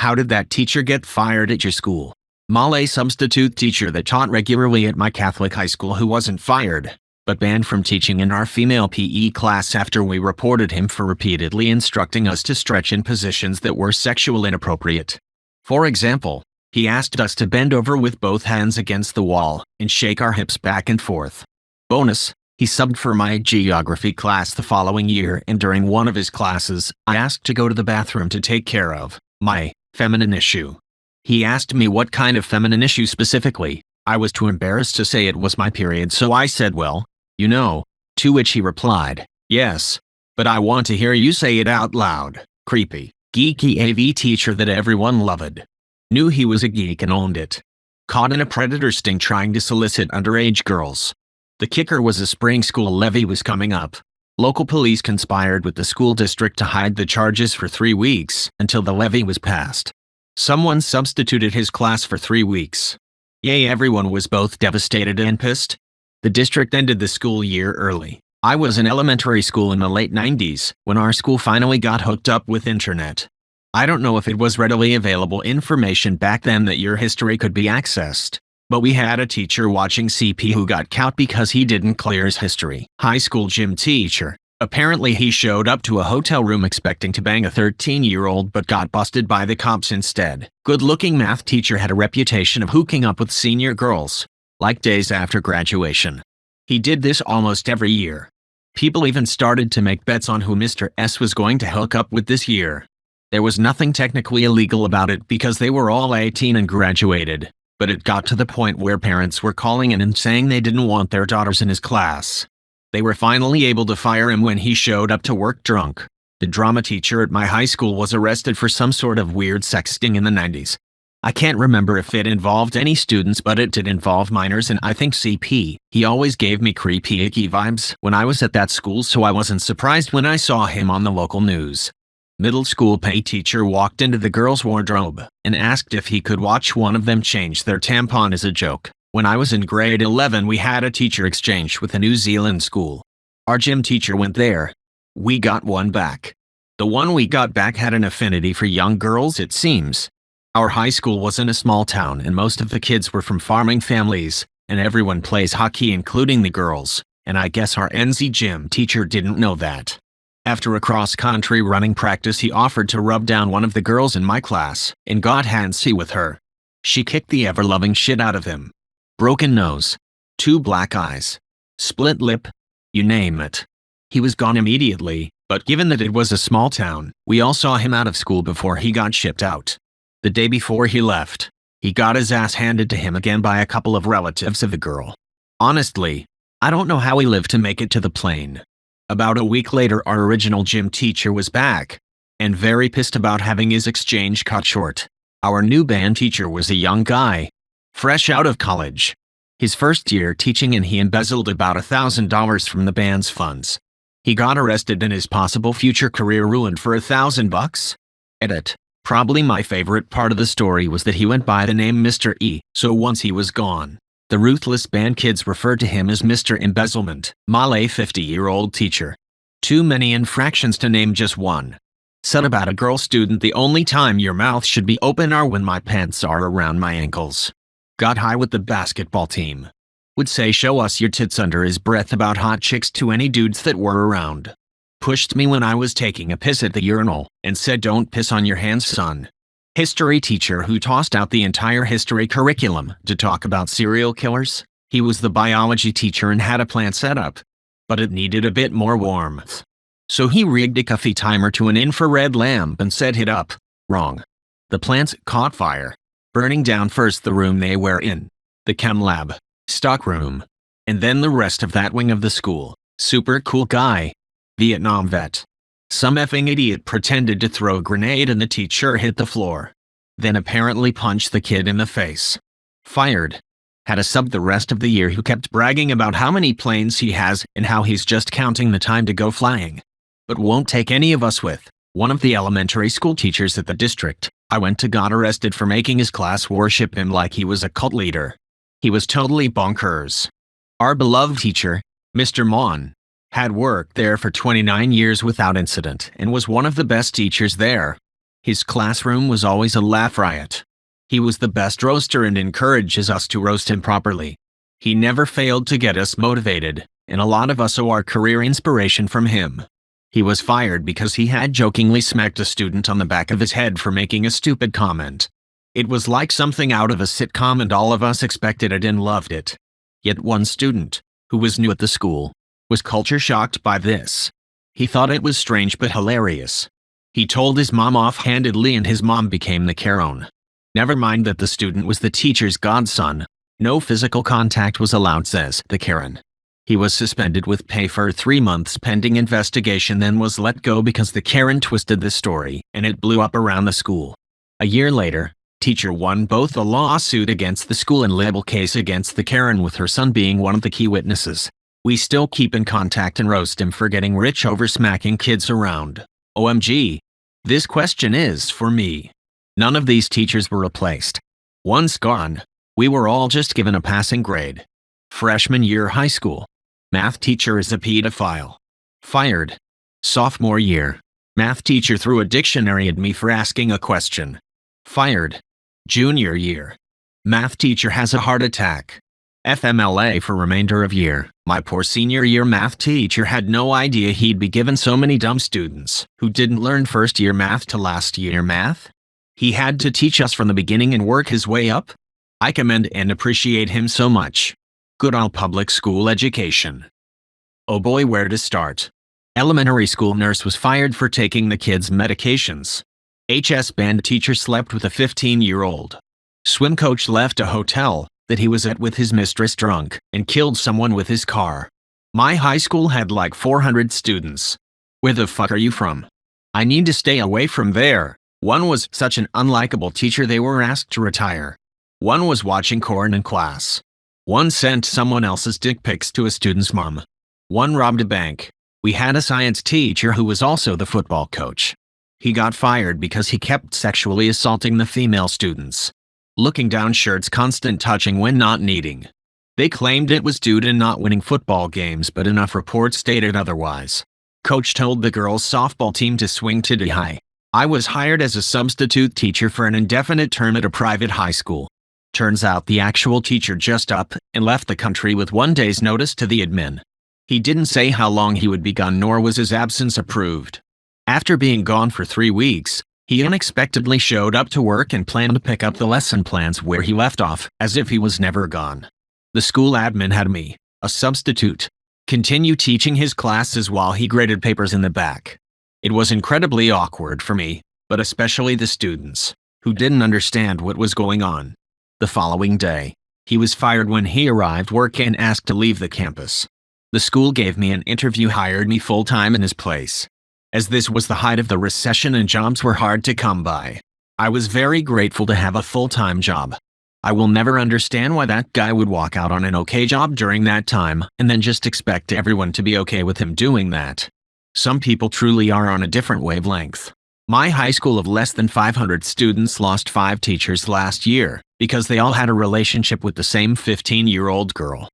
How did that teacher get fired at your school? Malay substitute teacher that taught regularly at my Catholic high school who wasn't fired, but banned from teaching in our female PE class after we reported him for repeatedly instructing us to stretch in positions that were sexually inappropriate. For example, he asked us to bend over with both hands against the wall and shake our hips back and forth. Bonus, he subbed for my geography class the following year, and during one of his classes, I asked to go to the bathroom to take care of my feminine issue. He asked me what kind of feminine issue specifically. I was too embarrassed to say it was my period, so I said, well, you know, to which he replied, yes, but I want to hear you say it out loud. Creepy, geeky AV teacher that everyone loved. Knew he was a geek and owned it. Caught in a predator sting trying to solicit underage girls. The kicker was a spring school levy was coming up. Local police conspired with the school district to hide the charges for 3 weeks until the levy was passed. Someone substituted his class for 3 weeks. Yay, everyone was both devastated and pissed. The district ended the school year early. I was in elementary school in the late 90s when our school finally got hooked up with internet. I don't know if it was readily available information back then that your history could be accessed, but we had a teacher watching CP who got caught because he didn't clear his history. High school gym teacher. Apparently he showed up to a hotel room expecting to bang a 13-year-old but got busted by the cops instead. Good-looking math teacher had a reputation of hooking up with senior girls, like days after graduation. He did this almost every year. People even started to make bets on who Mr. S was going to hook up with this year. There was nothing technically illegal about it because they were all 18 and graduated, but it got to the point where parents were calling in and saying they didn't want their daughters in his class. They were finally able to fire him when he showed up to work drunk. The drama teacher at my high school was arrested for some sort of weird sexting in the 90s. I can't remember if it involved any students, but it did involve minors and I think CP. He always gave me creepy icky vibes when I was at that school, so I wasn't surprised when I saw him on the local news. Middle school PE teacher walked into the girls' wardrobe and asked if he could watch one of them change their tampon as a joke. When I was in grade 11, we had a teacher exchange with a New Zealand school. Our gym teacher went there. We got one back. The one we got back had an affinity for young girls, it seems. Our high school was in a small town and most of the kids were from farming families, and everyone plays hockey including the girls, and I guess our NZ gym teacher didn't know that. After a cross-country running practice, he offered to rub down one of the girls in my class and got handsy with her. She kicked the ever-loving shit out of him. Broken nose, 2 black eyes, split lip, you name it. He was gone immediately, but given that it was a small town, we all saw him out of school before he got shipped out. The day before he left, he got his ass handed to him again by a couple of relatives of the girl. Honestly, I don't know how he lived to make it to the plane. About a week later, our original gym teacher was back, and very pissed about having his exchange cut short. Our new band teacher was a young guy, fresh out of college. His first year teaching, and he embezzled about $1,000 from the band's funds. He got arrested and his possible future career ruined for $1,000. Edit. Probably my favorite part of the story was that he went by the name Mr. E, so once he was gone, the ruthless band kids referred to him as Mr. Embezzlement. Malay 50-year-old teacher. Too many infractions to name just one. Said about a girl student, the only time your mouth should be open are when my pants are around my ankles. Got high with the basketball team. Would say show us your tits under his breath about hot chicks to any dudes that were around. Pushed me when I was taking a piss at the urinal and said don't piss on your hands, son. History teacher who tossed out the entire history curriculum to talk about serial killers. He was the biology teacher and had a plant set up, but it needed a bit more warmth. So he rigged a coffee timer to an infrared lamp and set it up. Wrong. The plants caught fire, burning down first the room they were in, the chem lab, stock room, and then the rest of that wing of the school. Super cool guy. Vietnam vet. Some effing idiot pretended to throw a grenade and the teacher hit the floor. Then apparently punched the kid in the face. Fired. Had a sub the rest of the year who kept bragging about how many planes he has and how he's just counting the time to go flying. But won't take any of us with. One of the elementary school teachers at the district I went to got arrested for making his class worship him like he was a cult leader. He was totally bonkers. Our beloved teacher, Mr. Mon, had worked there for 29 years without incident and was one of the best teachers there. His classroom was always a laugh riot. He was the best roaster and encourages us to roast him properly. He never failed to get us motivated, and a lot of us owe our career inspiration from him. He was fired because he had jokingly smacked a student on the back of his head for making a stupid comment. It was like something out of a sitcom and all of us expected it and loved it. Yet one student, who was new at the school, was culture shocked by this. He thought it was strange but hilarious. He told his mom offhandedly and his mom became the Karen. Never mind that the student was the teacher's godson. No physical contact was allowed, says the Karen. He was suspended with pay for 3 months pending investigation, then was let go because the Karen twisted the story and it blew up around the school. A year later, teacher won both a lawsuit against the school and libel case against the Karen, with her son being one of the key witnesses. We still keep in contact and roast him for getting rich over smacking kids around. OMG. This question is for me. None of these teachers were replaced. Once gone, we were all just given a passing grade. Freshman year high school. Math teacher is a pedophile. Fired. Sophomore year. Math teacher threw a dictionary at me for asking a question. Fired. Junior year. Math teacher has a heart attack. FMLA for remainder of year. My poor senior year math teacher had no idea he'd be given so many dumb students who didn't learn first year math to last year math. He had to teach us from the beginning and work his way up. I commend and appreciate him so much. Good old public school education. Oh boy, where to start? Elementary school nurse was fired for taking the kids' medications. HS band teacher slept with a 15-year-old. Swim coach left a hotel that he was at with his mistress drunk and killed someone with his car. My high school had like 400 students. Where the fuck are you from? I need to stay away from there. One was such an unlikable teacher they were asked to retire. One was watching porn in class. One sent someone else's dick pics to a student's mom. One robbed a bank. We had a science teacher who was also the football coach. He got fired because he kept sexually assaulting the female students. Looking down shirts, constant touching when not needing. They claimed it was due to not winning football games, but enough reports stated otherwise. Coach told the girls' softball team to swing to D-high. I was hired as a substitute teacher for an indefinite term at a private high school. Turns out the actual teacher just up and left the country with 1 day's notice to the admin. He didn't say how long he would be gone, nor was his absence approved. After being gone for 3 weeks, he unexpectedly showed up to work and planned to pick up the lesson plans where he left off, as if he was never gone. The school admin had me, a substitute, continue teaching his classes while he graded papers in the back. It was incredibly awkward for me, but especially the students, who didn't understand what was going on. The following day, he was fired when he arrived work and asked to leave the campus. The school gave me an interview, hired me full-time in his place. As this was the height of the recession and jobs were hard to come by, I was very grateful to have a full-time job. I will never understand why that guy would walk out on an okay job during that time and then just expect everyone to be okay with him doing that. Some people truly are on a different wavelength. My high school of less than 500 students lost 5 teachers last year because they all had a relationship with the same 15-year-old girl.